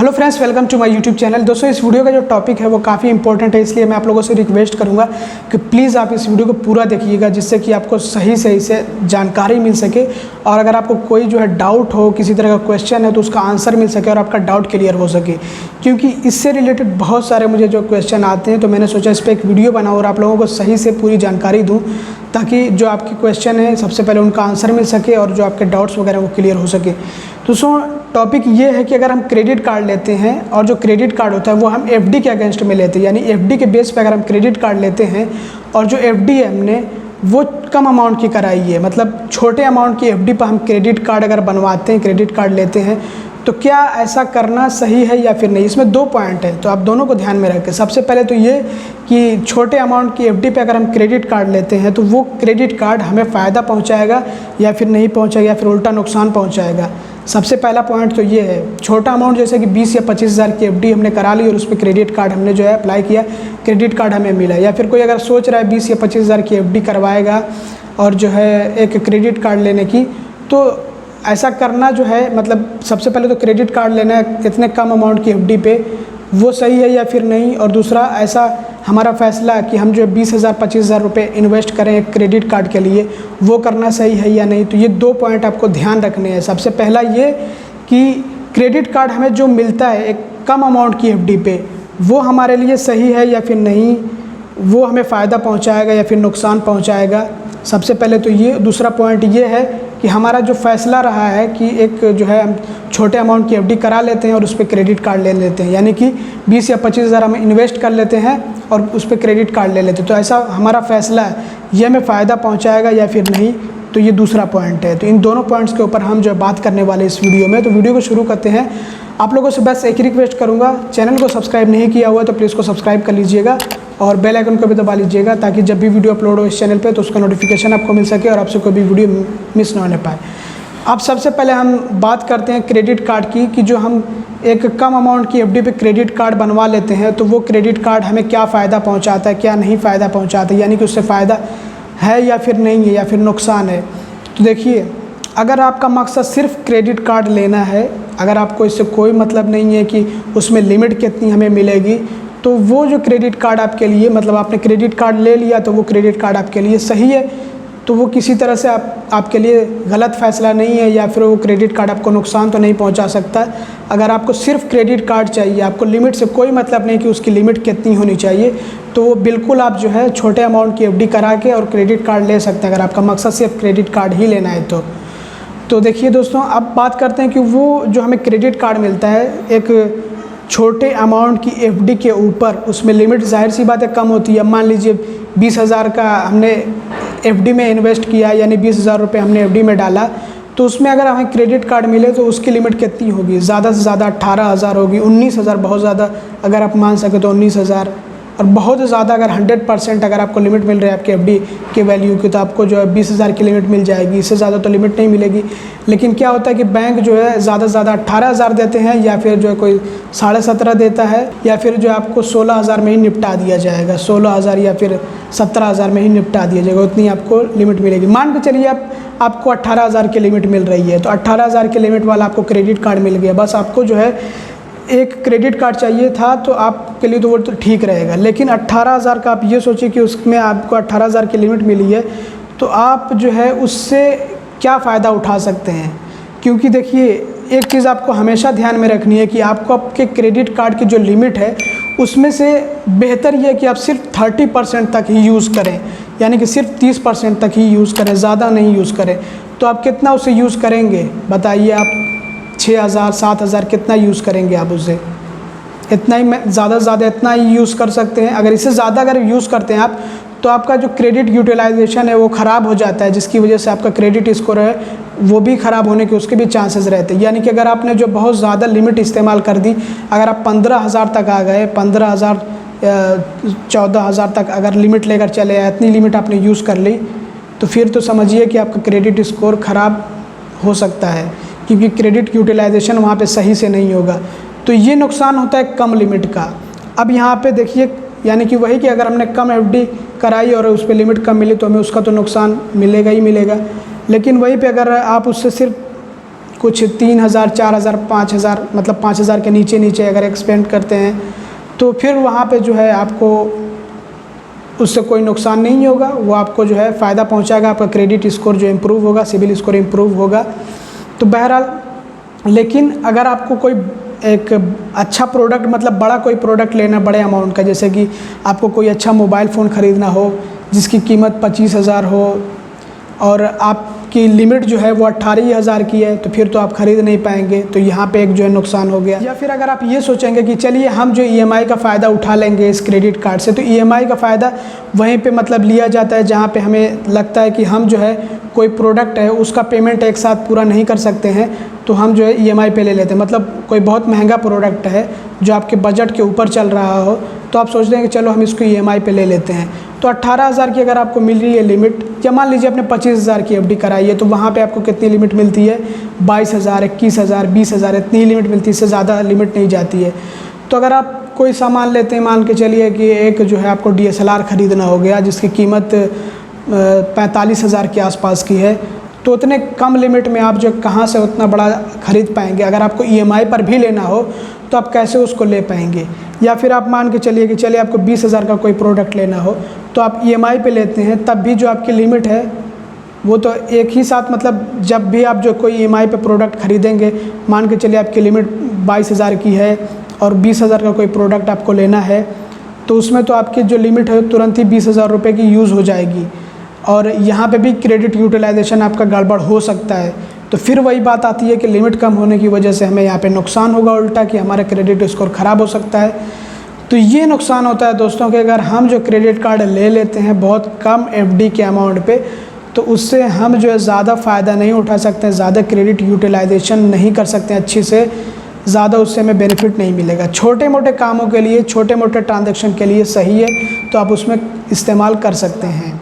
Hello friends, welcome to my YouTube channel. दोस्तों, इस video का जो टॉपिक है वो काफ़ी इंपॉर्टेंट है, इसलिए मैं आप लोगों से रिक्वेस्ट करूंगा कि प्लीज़ आप इस वीडियो को पूरा देखिएगा, जिससे कि आपको सही से जानकारी मिल सके। और अगर आपको कोई जो है डाउट हो, किसी तरह का क्वेश्चन है, तो उसका आंसर मिल सके और आपका डाउट क्लियर हो सके। क्योंकि इससे रिलेटेड बहुत सारे मुझे जो क्वेश्चन आते हैं, तो मैंने सोचा इस पर एक वीडियो बनाऊँ और आप लोगों को सही से पूरी जानकारी दूँ, ताकि जो आपके क्वेश्चन है सबसे पहले उनका आंसर मिल सके और जो आपके डाउट्स वगैरह वो क्लियर हो सके। दोस्तों, टॉपिक ये है कि अगर हम क्रेडिट कार्ड लेते हैं और जो क्रेडिट कार्ड होता है वो हम एफडी के अगेंस्ट में लेते हैं, यानी एफडी के बेस पे अगर हम क्रेडिट कार्ड लेते हैं और जो एफडी है हमने वो कम अमाउंट की कराई है, मतलब छोटे अमाउंट की एफडी पर हम क्रेडिट कार्ड अगर बनवाते हैं, क्रेडिट कार्ड लेते हैं, तो क्या ऐसा करना सही है या फिर नहीं। इसमें दो पॉइंट है, तो आप दोनों को ध्यान में रखें। सबसे पहले तो ये कि छोटे अमाउंट की एफडी पे अगर हम क्रेडिट कार्ड लेते हैं तो वो क्रेडिट कार्ड हमें फ़ायदा पहुंचाएगा या फिर नहीं पहुंचाएगा, या फिर उल्टा नुकसान पहुंचाएगा। सबसे पहला पॉइंट तो ये है, छोटा अमाउंट जैसे कि 20 या 25 हज़ार की एफडी हमने करा ली और उस पर क्रेडिट कार्ड हमने जो है अप्लाई किया, क्रेडिट कार्ड हमें मिला। या फिर कोई अगर सोच रहा है 20 या 25 हज़ार की एफडी करवाएगा और जो है एक क्रेडिट कार्ड लेने की, तो ऐसा करना जो है, मतलब सबसे पहले तो क्रेडिट कार्ड लेना है इतने कम अमाउंट की एफडी पे, वो सही है या फिर नहीं। और दूसरा, ऐसा हमारा फैसला कि हम जो 20,000 25,000 रुपये इन्वेस्ट करें एक क्रेडिट कार्ड के लिए, वो करना सही है या नहीं। तो ये दो पॉइंट आपको ध्यान रखने हैं। सबसे पहला ये कि क्रेडिट कार्ड हमें जो मिलता है एक कम अमाउंट की एफडी पे, वो हमारे लिए सही है या फिर नहीं, वो हमें फ़ायदा पहुँचाएगा या फिर नुकसान पहुँचाएगा। सबसे पहले तो ये। दूसरा पॉइंट ये है कि हमारा जो फैसला रहा है कि एक जो है हम छोटे अमाउंट की एफडी करा लेते हैं और उस पर क्रेडिट कार्ड ले लेते हैं, यानी कि 20 या 25 हज़ार हम इन्वेस्ट कर लेते हैं और उस पर क्रेडिट कार्ड ले लेते हैं, तो ऐसा हमारा फैसला है, ये हमें फ़ायदा पहुंचाएगा या फिर नहीं। तो ये दूसरा पॉइंट है। तो इन दोनों पॉइंट्स के ऊपर हम जो बात करने वाले इस वीडियो में। तो वीडियो को शुरू करते हैं। आप लोगों से बस एक ही रिक्वेस्ट करूँगा, चैनल को सब्सक्राइब नहीं किया हुआ तो प्लीज़ को सब्सक्राइब कर लीजिएगा और बेल आइकन को भी दबा लीजिएगा, ताकि जब भी वीडियो अपलोड हो इस चैनल पे तो उसका नोटिफिकेशन आपको मिल सके और आपसे कोई भी वीडियो मिस ना होने पाए। अब सबसे पहले हम बात करते हैं क्रेडिट कार्ड की, कि जो हम एक कम अमाउंट की एफडी पे क्रेडिट कार्ड बनवा लेते हैं तो वो क्रेडिट कार्ड हमें क्या फ़ायदा पहुंचाता है, क्या नहीं फ़ायदा पहुंचाता है, यानी कि उससे फ़ायदा है या फिर नहीं है या फिर नुकसान है। तो देखिए, अगर आपका मकसद सिर्फ क्रेडिट कार्ड लेना है, अगर आपको इससे कोई मतलब नहीं है कि उसमें लिमिट कितनी हमें मिलेगी, तो वो जो क्रेडिट कार्ड आपके लिए, मतलब आपने क्रेडिट कार्ड ले लिया तो वो क्रेडिट कार्ड आपके लिए सही है, तो वो किसी तरह से आपके लिए गलत फ़ैसला नहीं है, या फिर वो क्रेडिट कार्ड आपको नुकसान तो नहीं पहुंचा सकता। अगर आपको सिर्फ क्रेडिट कार्ड चाहिए, आपको लिमिट से कोई मतलब नहीं कि उसकी लिमिट कितनी होनी चाहिए, तो वो बिल्कुल आप जो है छोटे अमाउंट की एफडी करा के और क्रेडिट कार्ड ले सकते हैं, अगर आपका मकसद सिर्फ क्रेडिट कार्ड ही लेना है तो देखिए दोस्तों, अब बात करते हैं कि वो जो हमें क्रेडिट कार्ड मिलता है एक छोटे अमाउंट की एफडी के ऊपर, उसमें लिमिट जाहिर सी बात है कम होती है। मान लीजिए 20,000 का हमने एफडी में इन्वेस्ट किया, यानी 20,000 रुपये हमने एफडी में डाला, तो उसमें अगर हमें क्रेडिट कार्ड मिले तो उसकी लिमिट कितनी होगी? ज़्यादा से ज़्यादा 18,000 होगी, 19,000 बहुत ज़्यादा अगर आप मान सके तो 19,000, और बहुत ज़्यादा अगर 100% अगर आपको लिमिट मिल रही है आपके एफडी के वैल्यू की, तो आपको जो है 20,000 की लिमिट मिल जाएगी। इससे ज़्यादा तो लिमिट नहीं मिलेगी। लेकिन क्या होता है कि बैंक जो है ज़्यादा से ज़्यादा 18,000 देते हैं, या फिर जो है कोई 17.5 देता है, या फिर जो आपको 16,000 में ही निपटा दिया जाएगा, 16,000 या फिर 17,000 में ही निपटा दिया जाएगा, उतनी आपको लिमिट मिलेगी। मान के चलिए आपको 18,000 की लिमिट मिल रही है, तो 18,000 की लिमिट वाला आपको क्रेडिट कार्ड मिल गया। बस आपको जो है एक क्रेडिट कार्ड चाहिए था, तो आपके लिए तो वो तो ठीक रहेगा। लेकिन 18,000 का आप ये सोचिए कि उसमें आपको 18,000 की लिमिट मिली है, तो आप जो है उससे क्या फ़ायदा उठा सकते हैं। क्योंकि देखिए, एक चीज़ आपको हमेशा ध्यान में रखनी है कि आपको आपके क्रेडिट कार्ड की जो लिमिट है उसमें से बेहतर ये है कि आप सिर्फ 30% तक ही यूज़ करें, यानी कि सिर्फ 30% तक ही यूज़ करें, ज़्यादा नहीं यूज़ करें। तो आप कितना उसे यूज़ करेंगे बताइए? आप 6,000 7,000 कितना यूज़ करेंगे आप उससे? इतना ही, ज़्यादा से ज़्यादा इतना ही यूज़ कर सकते हैं। अगर इससे ज़्यादा अगर यूज़ करते हैं आप, तो आपका जो क्रेडिट यूटिलाइजेशन है वो ख़राब हो जाता है, जिसकी वजह से आपका क्रेडिट स्कोर है वो भी ख़राब होने के उसके भी चांसेस रहते हैं। यानी कि अगर आपने जो बहुत ज़्यादा लिमिट इस्तेमाल कर दी, अगर आप 15,000 तक आ गए, 15,000 14,000 तक अगर लिमिट लेकर चले आए, इतनी लिमिट आपने यूज़ कर ली, तो फिर तो समझिए कि आपका क्रेडिट स्कोर ख़राब हो सकता है, क्योंकि क्रेडिट यूटिलाइजेशन वहाँ पे सही से नहीं होगा। तो ये नुकसान होता है कम लिमिट का। अब यहाँ पे देखिए, यानी कि वही कि अगर हमने कम एफडी कराई और उस पर लिमिट कम मिली तो हमें उसका तो नुकसान मिलेगा ही मिलेगा। लेकिन वहीं पे अगर आप उससे सिर्फ कुछ 3,000 4,000 5,000 मतलब 5,000 के नीचे नीचे अगर एक्सपेंड करते हैं तो फिर वहाँ पे जो है आपको उससे कोई नुकसान नहीं होगा, वो आपको जो है फ़ायदा पहुँचाएगा, आपका क्रेडिट स्कोर जो इम्प्रूव होगा, सिबिल स्कोर इम्प्रूव होगा। तो बहरहाल लेकिन अगर आपको कोई एक अच्छा प्रोडक्ट मतलब बड़ा कोई प्रोडक्ट लेना बड़े अमाउंट का, जैसे कि आपको कोई अच्छा मोबाइल फ़ोन ख़रीदना हो जिसकी कीमत 25,000 हो और आपकी लिमिट जो है वो 18,000 की है, तो फिर तो आप ख़रीद नहीं पाएंगे। तो यहाँ पे एक जो है नुकसान हो गया। या फिर अगर आप ये सोचेंगे कि चलिए हम जो EMI का फ़ायदा उठा लेंगे इस क्रेडिट कार्ड से, तो EMI का फ़ायदा वहीं पे मतलब लिया जाता है जहाँ पे हमें लगता है कि हम जो है कोई प्रोडक्ट है उसका पेमेंट एक साथ पूरा नहीं कर सकते हैं, तो हम जो है EMI पे ले लेते हैं। मतलब कोई बहुत महंगा प्रोडक्ट है जो आपके बजट के ऊपर चल रहा हो, तो आप सोच रहे हैं कि चलो हम इसको EMI पे ले लेते हैं। तो 18,000 की अगर आपको मिल रही है लिमिट, या मान लीजिए आपने 25,000 की FD कराई है, तो वहाँ पे आपको कितनी लिमिट मिलती है? 22,000, 21,000, 20,000 इतनी लिमिट मिलती है, इससे ज़्यादा लिमिट नहीं जाती है। तो अगर आप कोई सामान लेते हैं, मान के चलिए कि एक जो है आपको DSLR ख़रीदना हो गया जिसकी कीमत 45,000 के आसपास की है, तो उतने कम लिमिट में आप जो कहाँ से उतना बड़ा ख़रीद पाएंगे? अगर आपको EMI पर भी लेना हो तो आप कैसे उसको ले पाएंगे? या फिर आप मान के चलिए कि चलिए आपको 20,000 का कोई प्रोडक्ट लेना हो तो आप EMI पे लेते हैं, तब भी जो आपकी लिमिट है वो तो एक ही साथ मतलब जब भी आप जो कोई EMI पे प्रोडक्ट ख़रीदेंगे, मान के चलिए आपकी लिमिट 22,000 की है और 20,000 का कोई प्रोडक्ट आपको लेना है, तो उसमें तो आपकी जो लिमिट है तुरंत ही 20,000 रुपये की यूज़ हो जाएगी और यहाँ पे भी क्रेडिट यूटिलाइजेशन आपका गड़बड़ हो सकता है। तो फिर वही बात आती है कि लिमिट कम होने की वजह से हमें यहाँ पे नुकसान होगा उल्टा, कि हमारा क्रेडिट स्कोर ख़राब हो सकता है। तो ये नुकसान होता है दोस्तों कि अगर हम जो क्रेडिट कार्ड ले लेते हैं बहुत कम FD के अमाउंट पे, तो उससे हम जो है ज़्यादा फ़ायदा नहीं उठा सकते हैं, ज़्यादा क्रेडिट यूटिलाइजेशन नहीं कर सकते हैं अच्छे से, ज़्यादा उससे हमें बेनिफिट नहीं मिलेगा। छोटे मोटे कामों के लिए, छोटे मोटे ट्रांजेक्शन के लिए सही है, तो आप उसमें इस्तेमाल कर सकते हैं।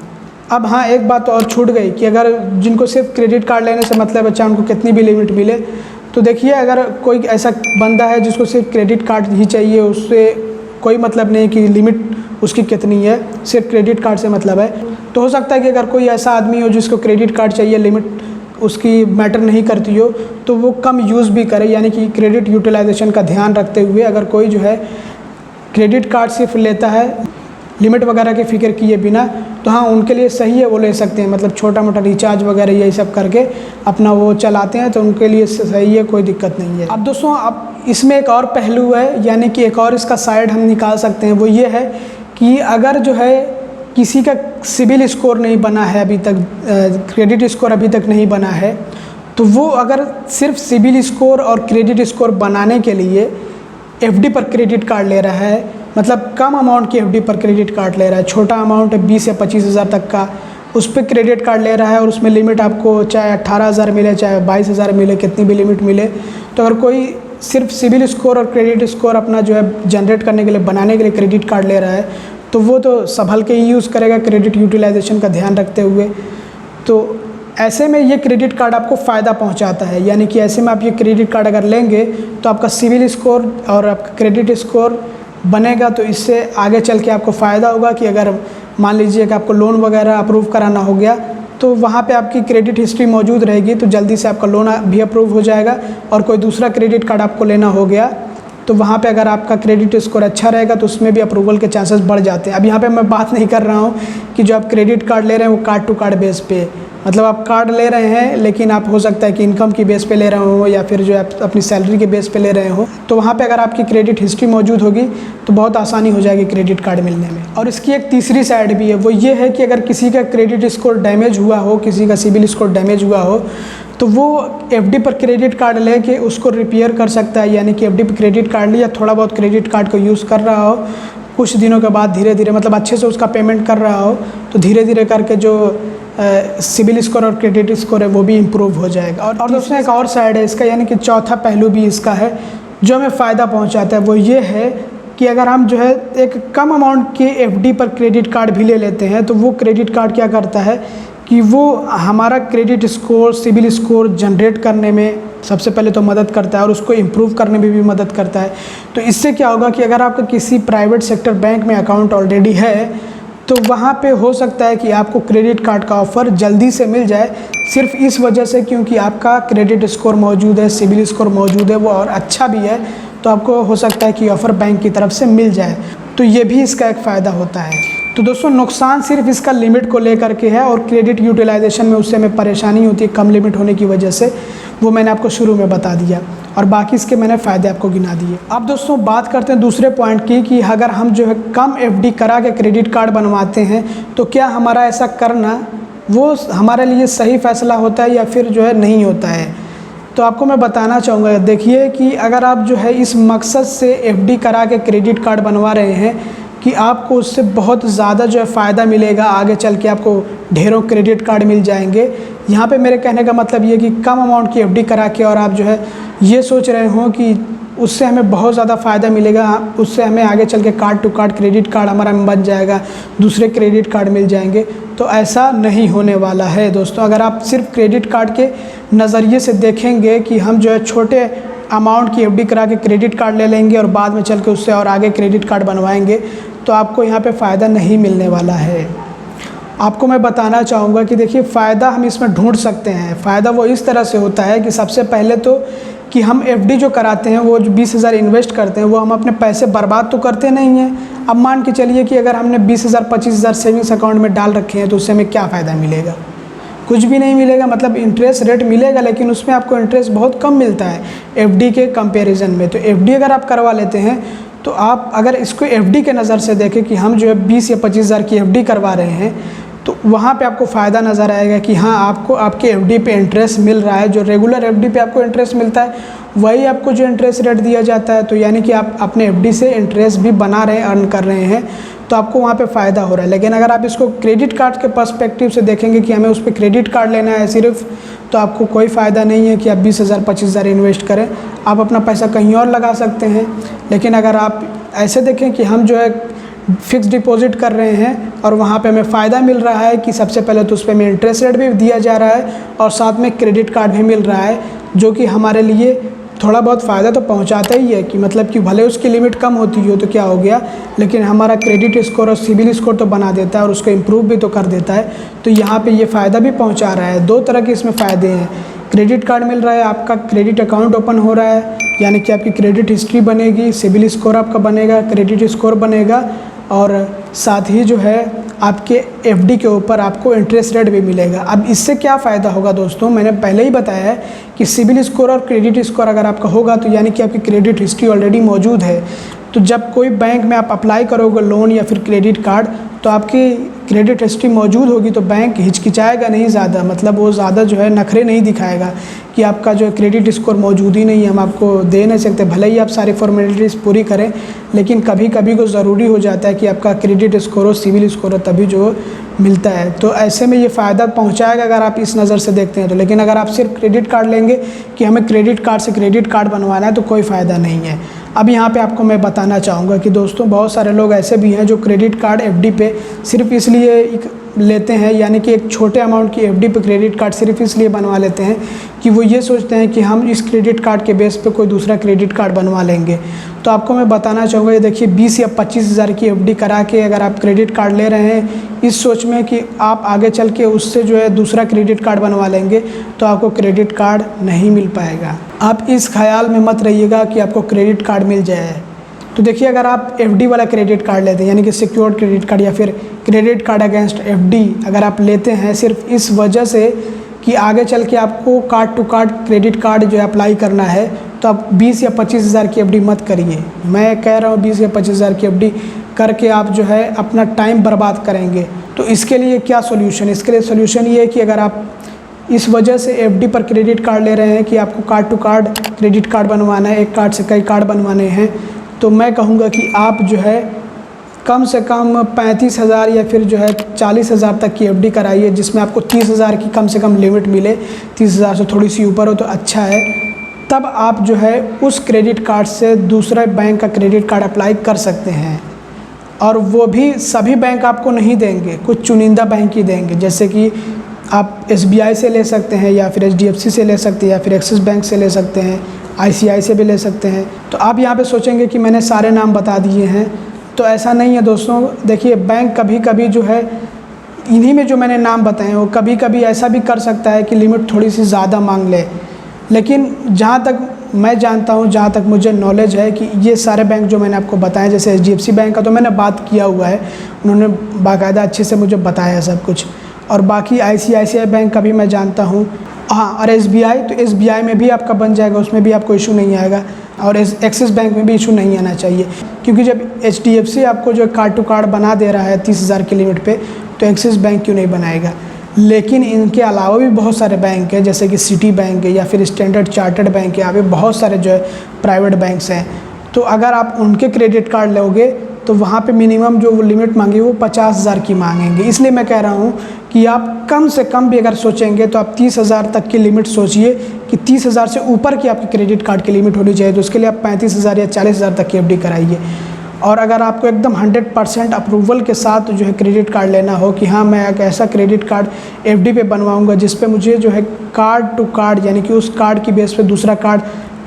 अब हाँ, एक बात और छूट गई कि अगर जिनको सिर्फ क्रेडिट कार्ड लेने से मतलब है, चाहे उनको कितनी भी लिमिट मिले, तो देखिए अगर कोई ऐसा बंदा है जिसको सिर्फ क्रेडिट कार्ड ही चाहिए, उससे कोई मतलब नहीं कि लिमिट उसकी कितनी है, सिर्फ क्रेडिट कार्ड से मतलब है, तो हो सकता है कि अगर कोई ऐसा आदमी हो जिसको क्रेडिट कार्ड चाहिए, लिमिट उसकी मैटर नहीं करती हो, तो वो कम यूज़ भी करे, यानी कि क्रेडिट यूटिलाइजेशन का ध्यान रखते हुए अगर कोई जो है क्रेडिट कार्ड सिर्फ लेता है लिमिट वगैरह की फ़िक्र किए बिना, तो हाँ उनके लिए सही है, वो ले सकते हैं। मतलब छोटा मोटा रिचार्ज वगैरह यही सब करके अपना वो चलाते हैं, तो उनके लिए सही है, कोई दिक्कत नहीं है। अब दोस्तों अब इसमें एक और पहलू है, यानी कि एक और इसका साइड हम निकाल सकते हैं, वो ये है कि अगर जो है किसी का सिबिल स्कोर नहीं बना है अभी तक, क्रेडिट स्कोर अभी तक नहीं बना है, तो वो अगर सिर्फ सिबिल स्कोर और क्रेडिट स्कोर बनाने के लिए FD पर क्रेडिट कार्ड ले रहा है, मतलब कम अमाउंट की FD पर क्रेडिट कार्ड ले रहा है, छोटा अमाउंट है 20 या 25,000 तक का, उस पर क्रेडिट कार्ड ले रहा है और उसमें लिमिट आपको चाहे 18,000 मिले चाहे 22,000 मिले, कितनी भी लिमिट मिले, तो अगर कोई सिर्फ सिबिल स्कोर और क्रेडिट स्कोर अपना जो है जनरेट करने के लिए, बनाने के लिए क्रेडिट कार्ड ले रहा है, तो वो तो संभल के ही यूज़ करेगा क्रेडिट यूटिलाइजेशन का ध्यान रखते हुए। तो ऐसे में ये क्रेडिट कार्ड आपको फ़ायदा पहुंचाता है, यानी कि ऐसे में आप ये क्रेडिट कार्ड अगर लेंगे तो आपका सिबिल स्कोर और आपका क्रेडिट स्कोर बनेगा, तो इससे आगे चल के आपको फ़ायदा होगा कि अगर मान लीजिए कि आपको लोन वगैरह अप्रूव कराना हो गया, तो वहाँ पे आपकी क्रेडिट हिस्ट्री मौजूद रहेगी, तो जल्दी से आपका लोन भी अप्रूव हो जाएगा। और कोई दूसरा क्रेडिट कार्ड आपको लेना हो गया, तो वहाँ पे अगर आपका क्रेडिट स्कोर अच्छा रहेगा तो उसमें भी अप्रूवल के चांसेस बढ़ जाते हैं। अब यहाँ पे मैं बात नहीं कर रहा हूँ कि जो आप क्रेडिट कार्ड ले रहे हैं वो कार्ड टू कार्ड बेस पे, मतलब आप कार्ड ले रहे हैं लेकिन आप हो सकता है कि इनकम की बेस पे ले रहे हो या फिर जो आप अपनी सैलरी के बेस पे ले रहे हो, तो वहाँ पे अगर आपकी क्रेडिट हिस्ट्री मौजूद होगी तो बहुत आसानी हो जाएगी क्रेडिट कार्ड मिलने में। और इसकी एक तीसरी साइड भी है, वो ये है कि अगर किसी का क्रेडिट स्कोर डैमेज हुआ हो, किसी का सिबिल स्कोर डैमेज हुआ हो, तो वो FD पर क्रेडिट कार्ड लेके उसको रिपेयर कर सकता है। यानी कि FD पर क्रेडिट कार्ड लिया, थोड़ा बहुत क्रेडिट कार्ड को यूज़ कर रहा हो, कुछ दिनों के बाद धीरे धीरे मतलब अच्छे से उसका पेमेंट कर रहा हो, तो धीरे धीरे करके जो सिबिल स्कोर और क्रेडिट स्कोर है वो भी इम्प्रूव हो जाएगा। और दोस्तों एक और साइड है इसका, यानी कि चौथा पहलू भी इसका है जो हमें फ़ायदा पहुंचाता है, वो ये है कि अगर हम जो है एक कम अमाउंट के FD पर क्रेडिट कार्ड भी ले लेते हैं, तो वो क्रेडिट कार्ड क्या करता है कि वो हमारा credit score, CIBIL score generate करने में सबसे पहले तो मदद करता है और उसको इम्प्रूव करने में भी मदद करता है। तो इससे क्या होगा कि अगर आपका किसी प्राइवेट सेक्टर बैंक में अकाउंट ऑलरेडी है, तो वहाँ पे हो सकता है कि आपको क्रेडिट कार्ड का ऑफ़र जल्दी से मिल जाए, सिर्फ इस वजह से क्योंकि आपका क्रेडिट स्कोर मौजूद है, सिबिल स्कोर मौजूद है, वो और अच्छा भी है, तो आपको हो सकता है कि ऑफ़र बैंक की तरफ से मिल जाए। तो ये भी इसका एक फ़ायदा होता है। तो दोस्तों नुकसान सिर्फ इसका लिमिट को लेकर के है और क्रेडिट यूटिलाइजेशन में उससे हमें परेशानी होती है कम लिमिट होने की वजह से, वो मैंने आपको शुरू में बता दिया और बाकी इसके मैंने फ़ायदे आपको गिना दिए। अब दोस्तों बात करते हैं दूसरे पॉइंट की कि अगर हम जो है कम एफडी करा के क्रेडिट कार्ड बनवाते हैं तो क्या हमारा ऐसा करना वो हमारे लिए सही फ़ैसला होता है या फिर जो है नहीं होता है। तो आपको मैं बताना चाहूँगा, देखिए कि अगर आप जो है इस मकसद से एफडी करा के क्रेडिट कार्ड बनवा रहे हैं कि आपको उससे बहुत ज़्यादा जो है फ़ायदा मिलेगा, आगे चल के आपको ढेरों क्रेडिट कार्ड मिल जाएंगे। यहाँ पे मेरे कहने का मतलब ये कि कम अमाउंट की एफडी करा के और आप जो है ये सोच रहे हो कि उससे हमें बहुत ज़्यादा फ़ायदा मिलेगा, उससे हमें आगे चल के card to card credit card हमारा बन जाएगा, दूसरे क्रेडिट कार्ड मिल जाएंगे, तो ऐसा नहीं होने वाला है दोस्तों। अगर आप सिर्फ क्रेडिट कार्ड के नज़रिए से देखेंगे कि हम जो है छोटे अमाउंट की एफडी करा के क्रेडिट कार्ड ले लेंगे और बाद में चल के उससे और आगे क्रेडिट कार्ड बनवाएंगे, तो आपको यहाँ पे फ़ायदा नहीं मिलने वाला है। आपको मैं बताना चाहूँगा कि देखिए फ़ायदा हम इसमें ढूंढ सकते हैं। फ़ायदा वो इस तरह से होता है कि सबसे पहले तो कि हम एफडी जो कराते हैं, वो जो 20,000 इन्वेस्ट करते हैं, वो हम अपने पैसे बर्बाद तो करते नहीं हैं। अब मान के चलिए कि अगर हमने 20,000 25,000 सेविंग्स अकाउंट में डाल रखे हैं तो उससे हमें क्या फ़ायदा मिलेगा, कुछ भी नहीं मिलेगा। मतलब इंटरेस्ट रेट मिलेगा लेकिन उसमें आपको इंटरेस्ट बहुत कम मिलता है एफडी के कंपैरिजन में। तो एफडी अगर आप करवा लेते हैं तो आप अगर इसको एफडी के नज़र से देखें कि हम जो है 20 या 25,000 की एफडी करवा रहे हैं, तो वहाँ पे आपको फ़ायदा नज़र आएगा कि हाँ आपको आपके एफडी पे इंटरेस्ट मिल रहा है। जो रेगुलर एफडी पे आपको इंटरेस्ट मिलता है वही आपको जो इंटरेस्ट रेट दिया जाता है। तो यानी कि आप अपने एफडी से इंटरेस्ट भी बना रहे हैं, अर्न कर रहे हैं, तो आपको वहाँ पे फ़ायदा हो रहा है। लेकिन अगर आप इसको क्रेडिट कार्ड के पर्सपेक्टिव से देखेंगे कि हमें उस पर क्रेडिट कार्ड लेना है सिर्फ, तो आपको कोई फ़ायदा नहीं है कि आप 20,000 25,000 इन्वेस्ट करें। आप अपना पैसा कहीं और लगा सकते हैं। लेकिन अगर आप ऐसे देखें कि हम जो है फ़िक्स डिपॉजिट कर रहे हैं और वहाँ पे हमें फ़ायदा मिल रहा है कि सबसे पहले तो उस पर हमें इंटरेस्ट रेट भी दिया जा रहा है और साथ में क्रेडिट कार्ड भी मिल रहा है, जो कि हमारे लिए थोड़ा बहुत फ़ायदा तो पहुंचाता ही है। कि मतलब कि भले उसकी लिमिट कम होती हो तो क्या हो गया, लेकिन हमारा क्रेडिट स्कोर और सिबिल स्कोर तो बना देता है और उसको इम्प्रूव भी तो कर देता है। तो यहाँ पे ये फ़ायदा भी पहुंचा रहा है। दो तरह के इसमें फ़ायदे हैं, क्रेडिट कार्ड मिल रहा है, आपका क्रेडिट अकाउंट ओपन हो रहा है, यानी कि आपकी क्रेडिट हिस्ट्री बनेगी, सिबिल स्कोर आपका बनेगा, क्रेडिट स्कोर बनेगा, और साथ ही जो है आपके एफडी के ऊपर आपको इंटरेस्ट रेट भी मिलेगा। अब इससे क्या फ़ायदा होगा दोस्तों, मैंने पहले ही बताया है कि सिबिल स्कोर और क्रेडिट स्कोर अगर आपका होगा तो यानी कि आपकी क्रेडिट हिस्ट्री ऑलरेडी मौजूद है। तो जब कोई बैंक में आप अप्लाई करोगे लोन या फिर क्रेडिट कार्ड, तो आपकी क्रेडिट हिस्ट्री मौजूद होगी तो बैंक हिचकिचाएगा नहीं ज़्यादा, मतलब वो ज़्यादा जो है नखरे नहीं दिखाएगा कि आपका जो क्रेडिट स्कोर मौजूद ही नहीं है, हम आपको दे नहीं सकते। भले ही आप सारी फॉर्मेलिटीज़ पूरी करें, लेकिन कभी कभी को ज़रूरी हो जाता है कि आपका क्रेडिट स्कोर हो, सिबिल स्कोर हो, तभी जो मिलता है। तो ऐसे में ये फ़ायदा पहुंचाएगा अगर आप इस नज़र से देखते हैं तो। लेकिन अगर आप सिर्फ क्रेडिट कार्ड लेंगे कि हमें क्रेडिट कार्ड से क्रेडिट कार्ड बनवाना है, तो कोई फ़ायदा नहीं है। अब यहाँ पे आपको मैं बताना चाहूँगा कि दोस्तों बहुत सारे लोग ऐसे भी हैं जो क्रेडिट कार्ड एफडी पे सिर्फ इसलिए लेते हैं, यानी कि एक छोटे अमाउंट की एफडी पे क्रेडिट कार्ड सिर्फ इसलिए बनवा लेते हैं कि वो ये सोचते हैं कि हम इस क्रेडिट कार्ड के बेस पे कोई दूसरा क्रेडिट कार्ड बनवा लेंगे। तो आपको मैं बताना चाहूँगा, ये देखिए 20 या 25,000 की एफडी करा के अगर आप क्रेडिट कार्ड ले रहे हैं इस सोच में कि आप आगे चल के उससे जो है दूसरा क्रेडिट कार्ड बनवा लेंगे, तो आपको क्रेडिट कार्ड नहीं मिल पाएगा। आप इस ख्याल में मत रहिएगा कि आपको क्रेडिट कार्ड मिल जाए। तो देखिए अगर आप एफडी वाला क्रेडिट कार्ड लेते हैं, यानी कि सिक्योर्ड क्रेडिट कार्ड या फिर क्रेडिट कार्ड अगेंस्ट एफडी अगर आप लेते हैं सिर्फ इस वजह से कि आगे चल के आपको card to card credit card जो है अप्लाई करना है, तो आप 20 या 25,000 की एफडी मत करिए। मैं कह रहा हूँ 20 या 25,000 की एफडी करके आप जो है अपना टाइम बर्बाद करेंगे। तो इसके लिए क्या सोल्यूशन, इसके लिए सोल्यूशन ये है कि अगर आप इस वजह से एफडी पर क्रेडिट कार्ड ले रहे हैं कि आपको card to card credit card बनवाना है, एक कार्ड से कई कार्ड बनवाने हैं, तो मैं कहूँगा कि आप जो है कम से कम 35,000 या फिर जो है 40,000 तक की एफडी कराइए, जिसमें आपको 30,000 की कम से कम लिमिट मिले। 30,000 से थोड़ी सी ऊपर हो तो अच्छा है। तब आप जो है उस क्रेडिट कार्ड से दूसरे बैंक का क्रेडिट कार्ड अप्लाई कर सकते हैं, और वो भी सभी बैंक आपको नहीं देंगे, कुछ चुनिंदा बैंक ही देंगे। जैसे कि आप SBI से ले सकते हैं या फिर HDFC से ले सकते हैं या फिर एक्सिस बैंक से ले सकते हैं, ICI से भी ले सकते हैं। तो आप यहाँ पे सोचेंगे कि मैंने सारे नाम बता दिए हैं, तो ऐसा नहीं है दोस्तों। देखिए बैंक कभी कभी जो है, इन्हीं में जो मैंने नाम बताए हैं, वो कभी कभी ऐसा भी कर सकता है कि लिमिट थोड़ी सी ज़्यादा मांग ले। लेकिन जहाँ तक मैं जानता हूँ, जहाँ तक मुझे नॉलेज है कि ये सारे बैंक जो मैंने आपको बताए, जैसे HDFC बैंक का तो मैंने बात किया हुआ है, उन्होंने बाकायदा अच्छे से मुझे बताया है सब कुछ। और बाकी ICICI बैंक का भी मैं जानता हूँ। हाँ, और SBI, तो SBI में भी आपका बन जाएगा, उसमें भी आपको इशू नहीं आएगा। और एक्सिस बैंक में भी इशू नहीं आना चाहिए, क्योंकि जब HDFC आपको जो कार्ड टू कार्ड बना दे रहा है 30,000 की लिमिट पे, तो एक्सिस बैंक क्यों नहीं बनाएगा। लेकिन इनके अलावा भी बहुत सारे बैंक हैं, जैसे कि सिटी बैंक है या फिर स्टैंडर्ड चार्टर्ड बैंक है, यहाँ पे बहुत सारे जो है प्राइवेट बैंक्स हैं। तो अगर आप उनके क्रेडिट कार्ड लोगे तो वहाँ पे मिनिमम जो वो लिमिट मांगी वो 50,000 की मांगेंगे। इसलिए मैं कह रहा हूँ कि आप कम से कम भी अगर सोचेंगे तो आप 30,000 तक की लिमिट सोचिए, कि 30,000 से ऊपर की आपकी क्रेडिट कार्ड की लिमिट होनी चाहिए। तो उसके लिए आप 35,000 या 40,000 तक की FD कराइए। और अगर आपको एकदम 100% अप्रूवल के साथ जो है क्रेडिट कार्ड लेना हो कि हाँ मैं एक ऐसा क्रेडिट कार्ड FD पे बनवाऊँगा जिस पे मुझे जो है कार्ड टू कार्ड, यानी कि उस कार्ड की बेस पे दूसरा कार्ड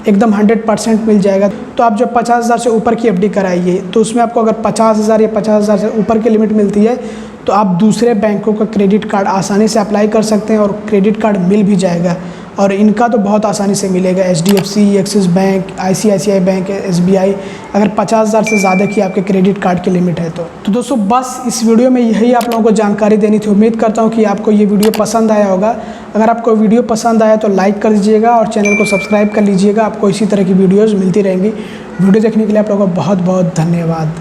एकदम 100% मिल जाएगा, तो आप जब 50,000 से ऊपर की FD कराइए, तो उसमें आपको अगर 50,000 या 50,000 से ऊपर की लिमिट मिलती है तो आप दूसरे बैंकों का क्रेडिट कार्ड आसानी से अप्लाई कर सकते हैं और क्रेडिट कार्ड मिल भी जाएगा। और इनका तो बहुत आसानी से मिलेगा, HDFC, axis bank, ICICI bank, SBI, अगर 50,000 से ज़्यादा की आपके क्रेडिट कार्ड की लिमिट है तो दोस्तों बस इस वीडियो में यही आप लोगों को जानकारी देनी थी। उम्मीद करता हूँ कि आपको ये वीडियो पसंद आया होगा। अगर आपको वीडियो पसंद आया तो लाइक कर दीजिएगा और चैनल को सब्सक्राइब कर लीजिएगा। आपको इसी तरह की वीडियोज़ मिलती रहेंगी। वीडियो देखने के लिए आप लोगों को बहुत बहुत धन्यवाद।